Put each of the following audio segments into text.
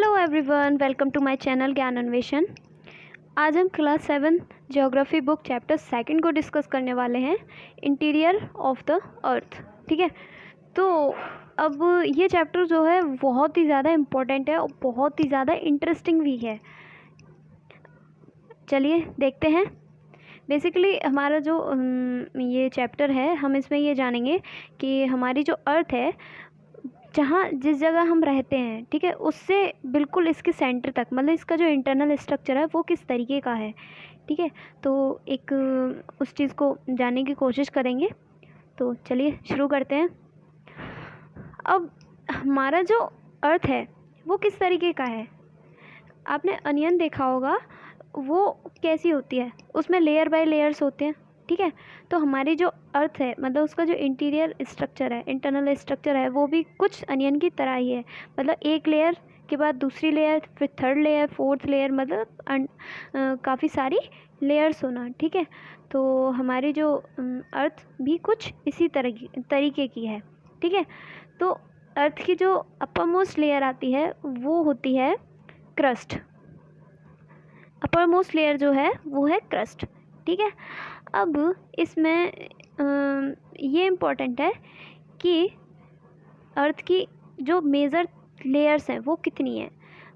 Hello everyone, welcome to my channel Gyan Anveshan. आज हम class 7 geography book chapter 2 को discuss करने वाले हैं, इंटीरियर ऑफ द अर्थ। ठीक है, तो अब ये चैप्टर जो है बहुत ही ज़्यादा इम्पोर्टेंट है और बहुत ही ज़्यादा इंटरेस्टिंग भी है। चलिए देखते हैं। बेसिकली हमारा जो ये चैप्टर है, हम इसमें ये जानेंगे कि हमारी जो अर्थ है, जहाँ जिस जगह हम रहते हैं, ठीक है, उससे बिल्कुल इसके सेंटर तक, मतलब इसका जो इंटरनल स्ट्रक्चर है वो किस तरीके का है। ठीक है, तो एक उस चीज़ को जानने की कोशिश करेंगे। तो चलिए शुरू करते हैं। अब हमारा जो अर्थ है वो किस तरीके का है। आपने अनियन देखा होगा, वो कैसी होती है, उसमें लेयर बाय लेयर्स होते हैं। ठीक है, तो हमारी जो अर्थ है, मतलब उसका जो इंटीरियर स्ट्रक्चर है, इंटरनल स्ट्रक्चर है, वो भी कुछ अनियन की तरह ही है। मतलब एक लेयर के बाद दूसरी लेयर, फिर थर्ड लेयर, फोर्थ लेयर, मतलब काफ़ी सारी लेयर्स होना। ठीक है, तो हमारी जो अर्थ भी कुछ इसी तरीके की है। ठीक है, तो अर्थ की जो अपर मोस्ट लेयर आती है वो होती है क्रस्ट। अपर मोस्ट लेयर जो है वो है क्रस्ट। ठीक है, अब इसमें ये इम्पोर्टेंट है कि अर्थ की जो मेजर लेयर्स हैं वो कितनी हैं।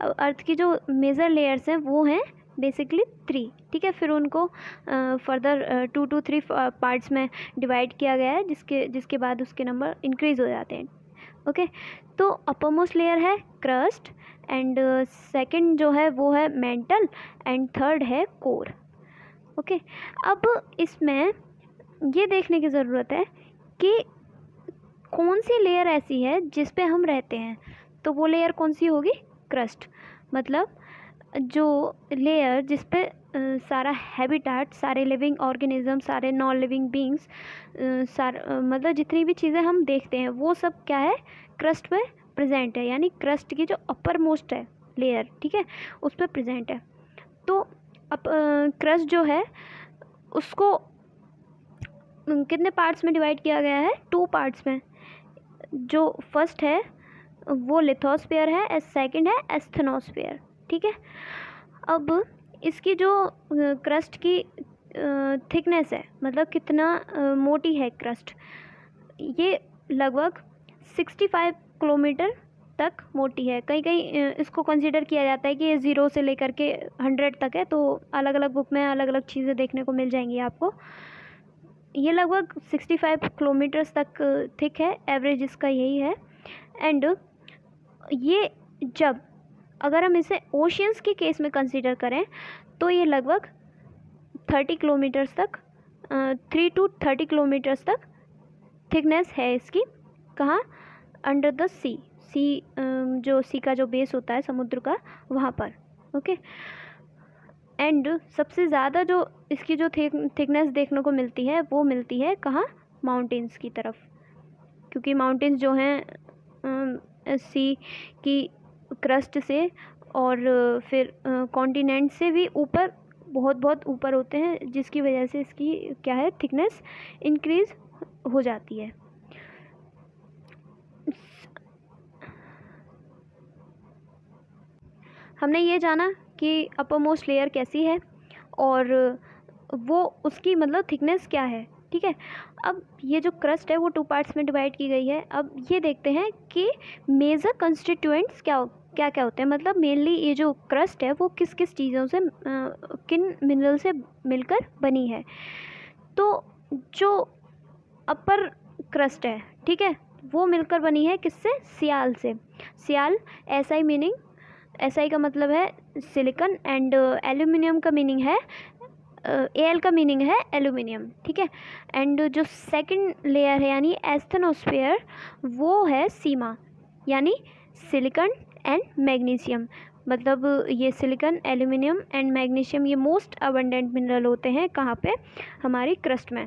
अब अर्थ की जो मेजर लेयर्स हैं वो हैं बेसिकली 3। ठीक है, फिर उनको फर्दर 2 to 3 पार्ट्स में डिवाइड किया गया है, जिसके बाद उसके नंबर इंक्रीज हो जाते हैं। ओके, तो अपर मोस्ट लेयर है क्रस्ट, एंड सेकंड जो है वो है मेंटल, एंड थर्ड है कोर। ओके, अब इसमें ये देखने की ज़रूरत है कि कौन सी लेयर ऐसी है जिस पे हम रहते हैं। तो वो लेयर कौन सी होगी? क्रस्ट। मतलब जो लेयर जिस पे सारा हैबिटाट, सारे लिविंग ऑर्गेनिज्म, सारे नॉन लिविंग बींग्स, मतलब जितनी भी चीज़ें हम देखते हैं वो सब क्या है, क्रस्ट पे प्रेजेंट है। यानी क्रस्ट की जो अपर मोस्ट है लेयर, ठीक है, उस पर प्रेजेंट है। तो अब क्रस्ट जो है उसको कितने पार्ट्स में डिवाइड किया गया है? 2 पार्ट्स में। जो फर्स्ट है वो लिथोस्फीयर है, सेकंड है एस्थेनोस्फीयर। ठीक है, अब इसकी जो क्रस्ट की थिकनेस है, मतलब कितना मोटी है क्रस्ट, ये लगभग 65 किलोमीटर तक मोटी है। कहीं कहीं इसको कंसीडर किया जाता है कि ये 0 से लेकर के 100 तक है। तो अलग अलग बुक में अलग अलग चीज़ें देखने को मिल जाएंगी आपको। ये लगभग 65 किलोमीटर्स तक थिक है, एवरेज इसका यही है। एंड ये जब अगर हम इसे ओशियंस के केस में कंसीडर करें तो ये लगभग 30 किलोमीटर्स तक, 3 to 30 किलोमीटर्स तक थिकनेस है इसकी। कहाँ? अंडर द सी। जो सी का जो बेस होता है समुद्र का, वहाँ पर। ओके, एंड सबसे ज़्यादा जो इसकी जो थिकनेस देखने को मिलती है वो मिलती है कहाँ? माउंटेन्स की तरफ, क्योंकि माउंटेन्स जो हैं सी की क्रस्ट से और फिर कॉन्टिनेंट से भी ऊपर, बहुत बहुत ऊपर होते हैं, जिसकी वजह से इसकी क्या है, थिकनेस इंक्रीज हो जाती है। हमने ये जाना कि अपर मोस्ट लेयर कैसी है और वो उसकी मतलब थिकनेस क्या है। ठीक है, अब ये जो क्रस्ट है वो 2 पार्ट्स में डिवाइड की गई है। अब ये देखते हैं कि मेजर कंस्टिट्यूएंट्स क्या क्या होते हैं। मतलब मेनली ये जो क्रस्ट है वो किस किस चीज़ों से, किन मिनरल से मिलकर बनी है। तो जो अपर क्रस्ट है, ठीक है, वो मिलकर बनी है किससे? सियाल से। सियाल, SI मीनिंग, SI का मतलब है सिलिकॉन, एंड एल्यूमिनियम का मीनिंग है, Al का मीनिंग है एल्यूमिनियम। ठीक है, एंड जो सेकंड लेयर है यानी एस्थेनोस्फीयर, वो है सीमा, यानी सिलिकॉन एंड मैग्नीशियम। मतलब ये सिलिकॉन, एल्यूमिनियम एंड मैग्नीशियम ये मोस्ट अबंडेंट मिनरल होते हैं कहाँ पे? हमारी क्रस्ट में।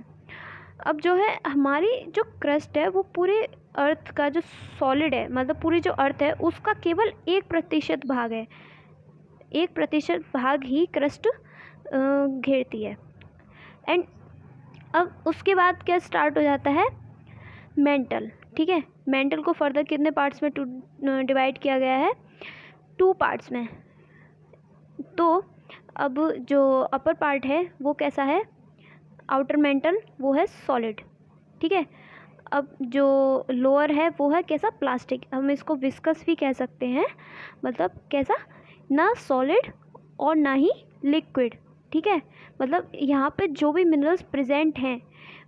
अब जो है हमारी जो क्रस्ट है वो पूरे अर्थ का जो सॉलिड है, मतलब पूरी जो अर्थ है उसका केवल 1% भाग है। 1% भाग ही क्रस्ट घेरती है। एंड अब उसके बाद क्या स्टार्ट हो जाता है? मेंटल। ठीक है, मेंटल को फर्दर कितने पार्ट्स में डिवाइड किया गया है? 2 पार्ट्स में। तो अब जो अपर पार्ट है वो कैसा है, आउटर मेंटल वो है सॉलिड, ठीक है। अब जो लोअर है वो है कैसा, प्लास्टिक। हम इसको विस्कस भी कह सकते हैं, मतलब कैसा, ना सॉलिड और ना ही लिक्विड, ठीक है। मतलब यहाँ पे जो भी मिनरल्स प्रेजेंट हैं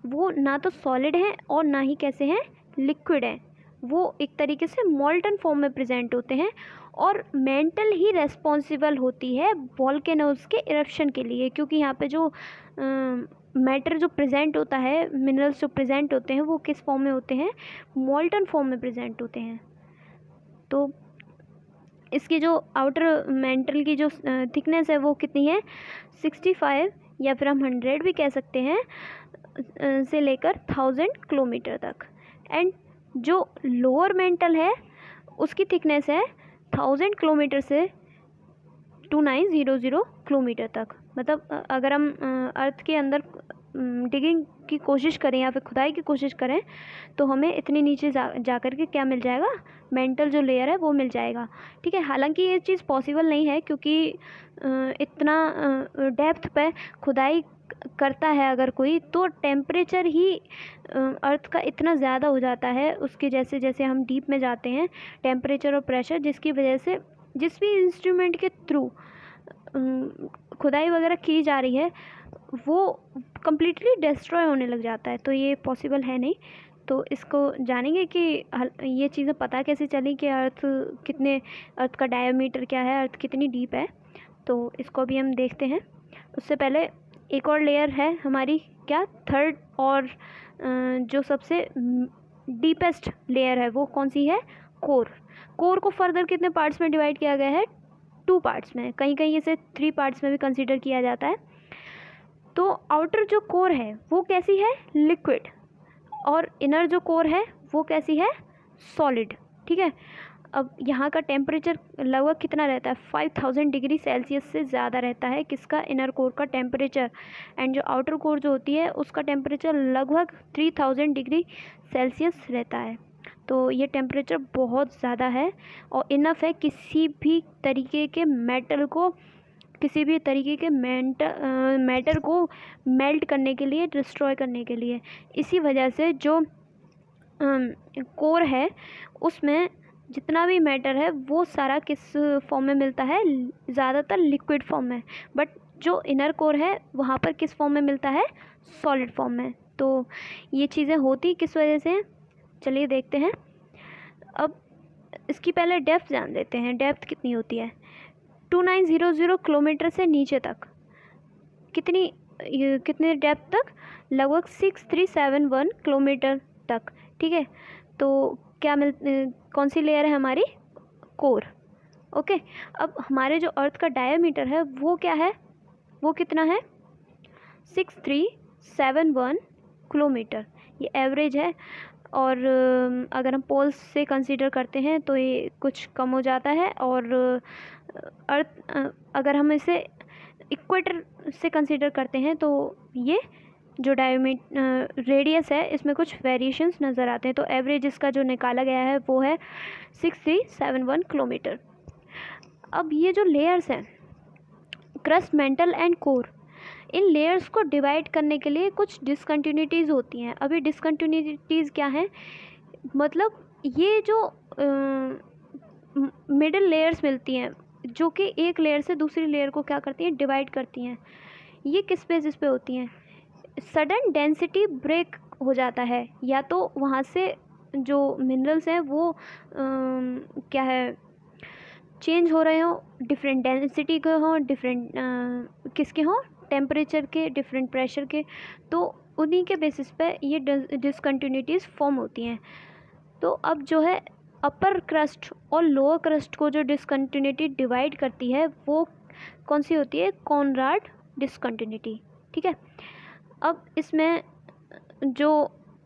वो ना तो सॉलिड हैं और ना ही कैसे हैं, लिक्विड हैं। वो एक तरीके से मॉल्टन फॉर्म में प्रेजेंट होते हैं और मेंटल ही रेस्पॉन्सिबल होती है वॉल्केनोज के इरप्शन के लिए, क्योंकि यहाँ पे जो मैटर जो प्रेजेंट होता है, मिनरल्स जो प्रेजेंट होते हैं वो किस फॉर्म में होते हैं, मॉल्टन फॉर्म में प्रेजेंट होते हैं। तो इसकी जो आउटर मेंटल की जो थिकनेस है वो कितनी है, 65 या फिर हम 100 भी कह सकते हैं से लेकर 1000 किलोमीटर तक। एंड जो लोअर मेंटल है उसकी थिकनेस है 1000 किलोमीटर से 2900 किलोमीटर तक। मतलब अगर हम अर्थ के अंदर डिगिंग की कोशिश करें या फिर खुदाई की कोशिश करें तो हमें इतनी नीचे जा कर के क्या मिल जाएगा, मेंटल जो लेयर है वो मिल जाएगा, ठीक है। हालांकि ये चीज़ पॉसिबल नहीं है क्योंकि इतना डेप्थ पे खुदाई करता है अगर कोई, तो टेम्परेचर ही अर्थ का इतना ज़्यादा हो जाता है उसके जैसे जैसे हम डीप में जाते हैं, टेम्परेचर और प्रेशर, जिसकी वजह से जिस भी इंस्ट्रूमेंट के थ्रू खुदाई वगैरह की जा रही है वो कम्प्लीटली डिस्ट्रॉय होने लग जाता है। तो ये पॉसिबल है नहीं। तो इसको जानेंगे कि ये चीज़ें पता कैसे चली कि अर्थ का डायमीटर क्या है, अर्थ कितनी डीप है। तो इसको भी हम देखते हैं। उससे पहले एक और लेयर है हमारी, क्या, थर्ड, और जो सबसे डीपेस्ट लेयर है वो कौन सी है, कोर। कोर को फर्दर कितने पार्ट्स में डिवाइड किया गया है, 2 पार्ट्स में, कहीं कहीं इसे 3 पार्ट्स में भी कंसीडर किया जाता है। तो आउटर जो कोर है वो कैसी है, लिक्विड, और इनर जो कोर है वो कैसी है, सॉलिड, ठीक है। अब यहाँ का टेम्परेचर लगभग कितना रहता है, 5000 डिग्री सेल्सियस से ज़्यादा रहता है किसका, इनर कोर का टेम्परेचर। एंड जो आउटर कोर जो होती है उसका टेम्परेचर लगभग 3000 डिग्री सेल्सियस रहता है। तो ये टेम्परेचर बहुत ज़्यादा है और इनफ है किसी भी तरीके के मेटल को, किसी भी तरीके के मैटर को मेल्ट करने के लिए, डिस्ट्रॉय करने के लिए। इसी वजह से जो कोर है उसमें जितना भी मैटर है वो सारा किस फॉर्म में मिलता है, ज़्यादातर लिक्विड फॉर्म में। बट जो इनर कोर है वहाँ पर किस फॉर्म में मिलता है, सॉलिड फॉर्म में। तो ये चीज़ें होती किस वजह से, चलिए देखते हैं। अब इसकी पहले डेप्थ जान लेते हैं, डेप्थ कितनी होती है, 2900 किलोमीटर से नीचे तक कितने डेप्थ तक, लगभग 6371 किलोमीटर तक, ठीक है। तो क्या कौन सी लेयर है हमारी, कोर, ओके। अब हमारे जो अर्थ का डायमीटर है वो क्या है, वो कितना है, 6371 किलोमीटर, ये एवरेज है। और अगर हम पोल्स से कंसीडर करते हैं तो ये कुछ कम हो जाता है, और अर्थ अगर हम इसे इक्वेटर से कंसीडर करते हैं तो ये जो रेडियस है इसमें कुछ वेरिएशंस नज़र आते हैं। तो एवरेज इसका जो निकाला गया है वो है 6371 किलोमीटर। अब ये जो लेयर्स हैं, crust, mental and core, in layers को डिवाइड करने के लिए कुछ डिसकंटिन्यूटीज़ होती हैं। अभी डिसकंटिन्यूटीज़ क्या हैं, मतलब ये जो मिडिल लेयर्स मिलती हैं जो कि एक लेयर से दूसरी लेयर को क्या करती हैं, डिवाइड करती हैं, ये किस बेसिस पे होती हैं, सडन डेंसिटी ब्रेक हो जाता है, या तो वहाँ से जो मिनरल्स हैं वो क्या है, चेंज हो रहे हो, डिफरेंट डेंसिटी के हों, डिफरेंट किसके हों, टेम्परेचर के, डिफरेंट प्रेशर के, तो उन्हीं के बेसिस पे ये डिसकंटिन्यूटीज़ फॉर्म होती हैं। तो अब जो है अपर क्रस्ट और लोअर क्रस्ट को जो डिसकंटिन्यूटी डिवाइड करती है वो कौन सी होती है, कॉनराड डिसकंटिन्यूटी, ठीक है। अब इसमें जो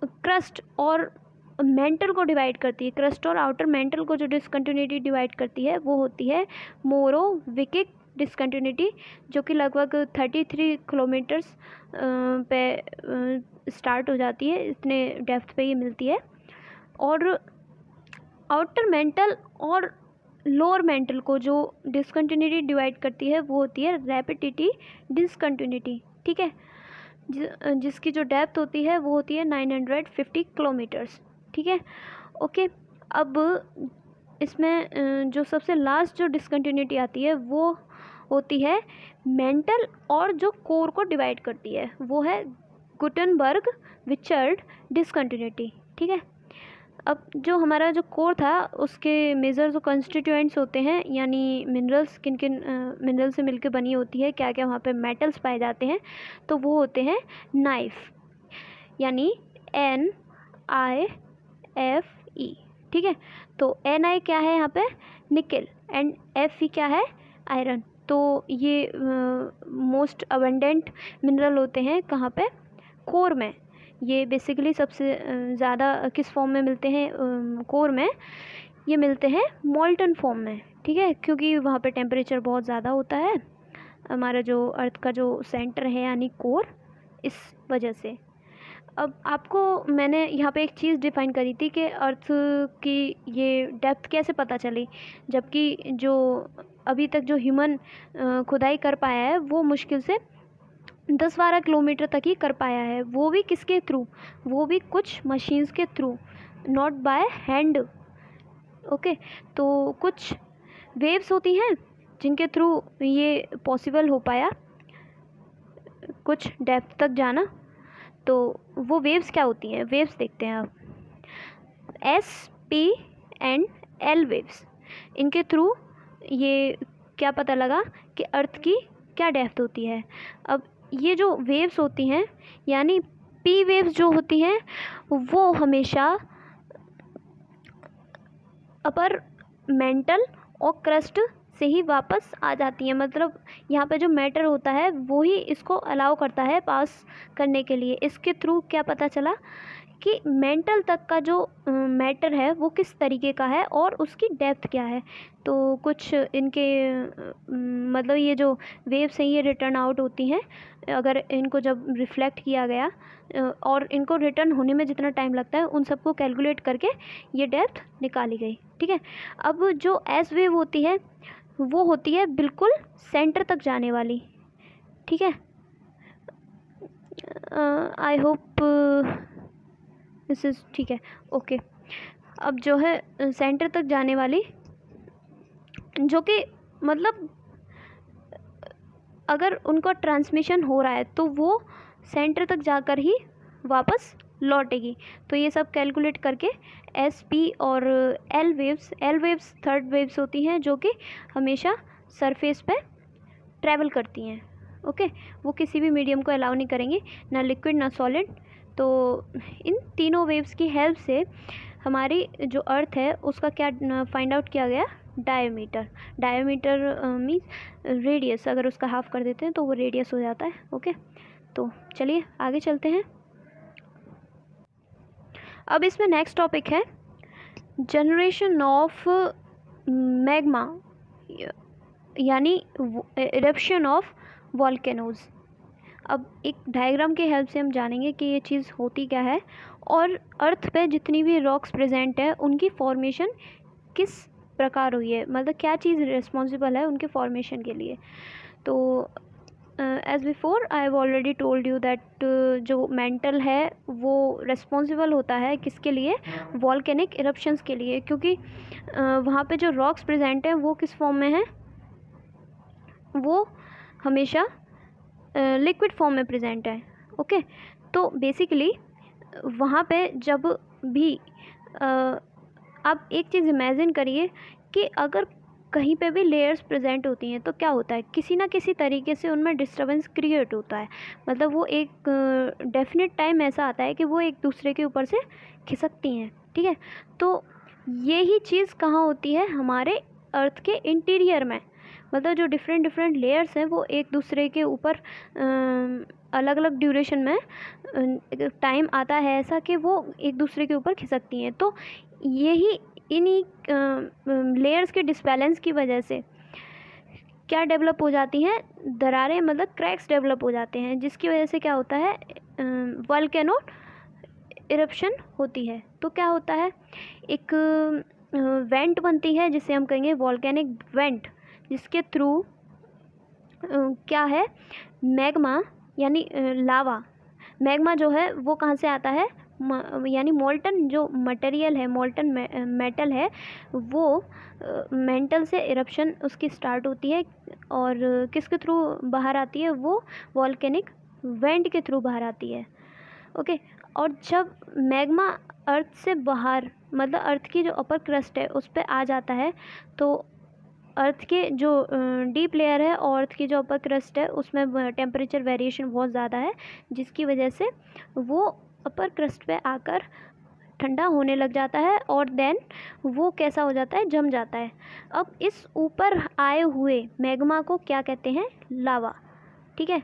क्रस्ट और मेंटल को डिवाइड करती है, क्रस्ट और आउटर मेंटल को जो डिसकंटिन्यूटी डिवाइड करती है वो होती है मोरोविकिक डिसकंटिन्यूटी, जो कि लगभग 33 किलोमीटर्स पे स्टार्ट हो जाती है, इतने डेप्थ पे ये मिलती है। और आउटर मेंटल और लोअर मेंटल को जो डिसकंटिन्यूटी डिवाइड करती है वो होती है रैपिडिटी डिसकंटिन्यूटी, ठीक है, जिसकी जो डेप्थ होती है वो होती है 950 किलोमीटर्स, ठीक है। ओके, अब इसमें जो सबसे लास्ट जो डिसकंटिन्यूटी आती है वो होती है मेंटल और जो कोर को डिवाइड करती है वो है गुटनबर्ग विचर्ड डिसकंटिन्यूटी, ठीक है। अब जो हमारा जो कोर था उसके मेजर जो कंस्टिट्यूएंट्स होते हैं, यानी मिनरल्स, किन किन मिनरल से मिलकर बनी होती है, क्या क्या वहाँ पे मेटल्स पाए जाते हैं, तो वो होते हैं नाइफ, यानी NiFe, ठीक है। तो Ni क्या है यहाँ पे, निकल, एंड Fe क्या है, आयरन। तो ये मोस्ट अबंडेंट मिनरल होते हैं कहाँ पे, कोर में। ये बेसिकली सबसे ज़्यादा किस फॉर्म में मिलते हैं, कोर में ये मिलते हैं मॉल्टन फॉर्म में, ठीक है, क्योंकि वहाँ पे टेम्परेचर बहुत ज़्यादा होता है, हमारा जो अर्थ का जो सेंटर है यानी कोर, इस वजह से। अब आपको मैंने यहाँ पे एक चीज़ डिफाइन करी थी कि अर्थ की ये डेप्थ कैसे पता चली, जबकि जो अभी तक जो ह्यूमन खुदाई कर पाया है वो मुश्किल से 10-12 किलोमीटर तक ही कर पाया है, वो भी किसके थ्रू, वो भी कुछ मशीन्स के through, not by hand. Okay, तो कुछ वेव्स होती हैं जिनके थ्रू ये पॉसिबल हो पाया कुछ डेप्थ तक जाना। तो वो वेव्स क्या होती हैं, वेव्स देखते हैं आप, SP एंड L वेव्स, इनके थ्रू ये क्या पता लगा कि अर्थ की क्या डेप्थ होती है। अब ये जो वेव्स होती हैं यानी P वेव्स जो होती हैं वो हमेशा अपर मेंटल और क्रस्ट से ही वापस आ जाती हैं, मतलब यहाँ पे जो मैटर होता है वो ही इसको अलाउ करता है पास करने के लिए। इसके थ्रू क्या पता चला कि मेंटल तक का जो मैटर है वो किस तरीके का है और उसकी डेप्थ क्या है। तो कुछ इनके मतलब ये जो वेव्स हैं ये रिटर्न आउट होती हैं, अगर इनको जब रिफ्लेक्ट किया गया और इनको रिटर्न होने में जितना टाइम लगता है उन सबको कैलकुलेट करके ये डेप्थ निकाली गई, ठीक है। अब जो एस वेव होती है वो होती है बिल्कुल सेंटर तक जाने वाली, ठीक है। आई होप दिस इज़ ठीक है, ओके। अब जो है सेंटर तक जाने वाली, जो कि मतलब अगर उनका ट्रांसमिशन हो रहा है तो वो सेंटर तक जाकर ही वापस लौटेगी। तो ये सब कैलकुलेट करके SP और L वेव्स थर्ड वेव्स होती हैं जो कि हमेशा सरफेस पे ट्रैवल करती हैं, ओके। वो किसी भी मीडियम को अलाउ नहीं करेंगी, ना लिक्विड ना सॉलिड। तो इन तीनों वेव्स की हेल्प से हमारी जो अर्थ है उसका क्या फाइंड आउट किया गया, डायमीटर मीन्स रेडियस, अगर उसका हाफ कर देते हैं तो वो रेडियस हो जाता है, ओके। तो चलिए आगे चलते हैं। अब इसमें नेक्स्ट टॉपिक है जनरेशन ऑफ मैग्मा, यानी इरप्शन ऑफ वॉल्केनोज। अब एक डायग्राम के हेल्प से हम जानेंगे कि ये चीज़ होती क्या है और अर्थ पे जितनी भी रॉक्स प्रेजेंट है उनकी फॉर्मेशन किस प्रकार हुई है, मतलब क्या चीज़ रिस्पॉन्सिबल है उनके फॉर्मेशन के लिए। तो as before I have already told you that जो मेंटल है वो रिस्पॉन्सिबल होता है किसके लिए, वॉल्केनिक इरप्शंस के लिए, क्योंकि वहाँ पे जो रॉक्स प्रेजेंट हैं वो किस फॉर्म में है, वो हमेशा लिक्विड फॉर्म में प्रेजेंट है, ओके। तो बेसिकली वहाँ पे जब भी आप एक चीज़ इमेजिन करिए कि अगर कहीं पे भी लेयर्स प्रेजेंट होती हैं तो क्या होता है, किसी ना किसी तरीके से उनमें डिस्टर्बेंस क्रिएट होता है, मतलब वो एक डेफिनेट टाइम ऐसा आता है कि वो एक दूसरे के ऊपर से खिसकती हैं, ठीक है। तो यही चीज़ कहाँ होती है, हमारे अर्थ के इंटीरियर में, मतलब जो डिफरेंट लेयर्स हैं वो एक दूसरे के ऊपर अलग अलग ड्यूरेशन में टाइम आता है ऐसा कि वो एक दूसरे के ऊपर खिसकती हैं। तो यही इन्हीं लेयर्स के डिसबैलेंस की वजह से क्या डेवलप हो जाती हैं, दरारें, मतलब क्रैक्स डेवलप हो जाते हैं, जिसकी वजह से क्या होता है, वोल्केनो इरप्शन होती है। तो क्या होता है, एक वेंट बनती है जिसे हम कहेंगे वॉल्केनिक वेंट, जिसके थ्रू क्या है, मैग्मा यानी लावा, मैग्मा जो है वो कहाँ से आता है, यानी मोल्टन जो मटेरियल है, मोल्टन मेटल है, वो मेंटल से इरप्शन उसकी स्टार्ट होती है और किसके थ्रू बाहर आती है, वो वॉल्केनिक वेंट के थ्रू बाहर आती है। ओके, और जब मैग्मा अर्थ से बाहर, मतलब अर्थ की जो अपर क्रस्ट है उस पर आ जाता है, तो अर्थ के जो डीप लेयर है और अर्थ की जो अपर क्रस्ट है उसमें टेम्परेचर वेरिएशन बहुत ज़्यादा है, जिसकी वजह से वो अपर क्रस्ट पे आकर ठंडा होने लग जाता है और देन वो कैसा हो जाता है, जम जाता है। अब इस ऊपर आए हुए मैग्मा को क्या कहते हैं, लावा। ठीक है,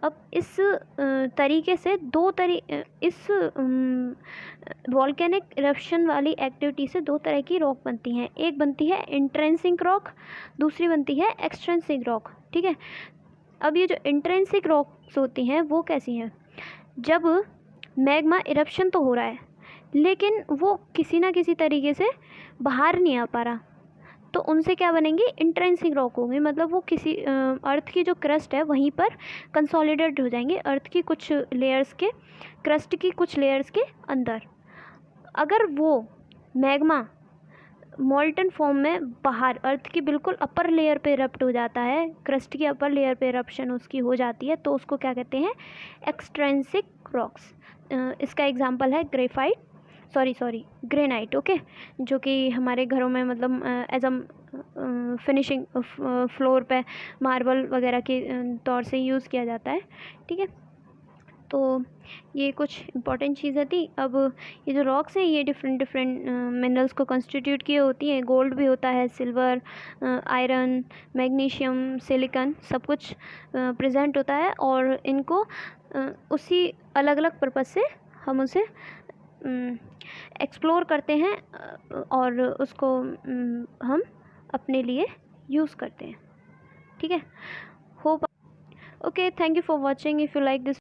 अब इस तरीके से इस वॉल्केनिक इरप्शन वाली एक्टिविटी से दो तरह की रॉक बनती हैं, एक बनती है इंट्रिंसिक रॉक, दूसरी बनती है एक्सट्रिंसिक रॉक। ठीक है, अब ये जो इंट्रिंसिक रॉक्स होती हैं वो कैसी हैं, जब मैग्मा इरप्शन तो हो रहा है लेकिन वो किसी ना किसी तरीके से बाहर नहीं आ पा रहा, तो उनसे क्या बनेंगे, इंट्रिंसिक रॉक होंगे, मतलब वो किसी अर्थ की जो क्रस्ट है वहीं पर कंसोलिडेट हो जाएंगे, अर्थ की कुछ लेयर्स के, क्रस्ट की कुछ लेयर्स के अंदर। अगर वो मैग्मा मोल्टन फॉर्म में बाहर अर्थ की बिल्कुल अपर लेयर पे इरप्ट हो जाता है, क्रस्ट की अपर लेयर पे इरप्शन उसकी हो जाती है, तो उसको क्या कहते हैं, एक्सट्रिंसिक रॉक्स। इसका एग्जांपल है ग्रेनाइट। ओके, जो कि हमारे घरों में मतलब एज फिनिशिंग फ्लोर पे मार्बल वगैरह के तौर से यूज़ किया जाता है। ठीक है, तो ये कुछ इंपॉर्टेंट चीज़ें थी। अब ये जो रॉक्स हैं ये डिफरेंट मिनरल्स को कंस्टिट्यूट किए होती हैं, गोल्ड भी होता है, सिल्वर, आयरन, मैग्नीशियम, सिलिकॉन, सब कुछ प्रेजेंट होता है, और इनको उसी अलग अलग पर्पज़ से हम उसे एक्सप्लोर करते हैं और उसको हम अपने लिए यूज़ करते हैं। ठीक है, hope okay, thank you for watching. If you like this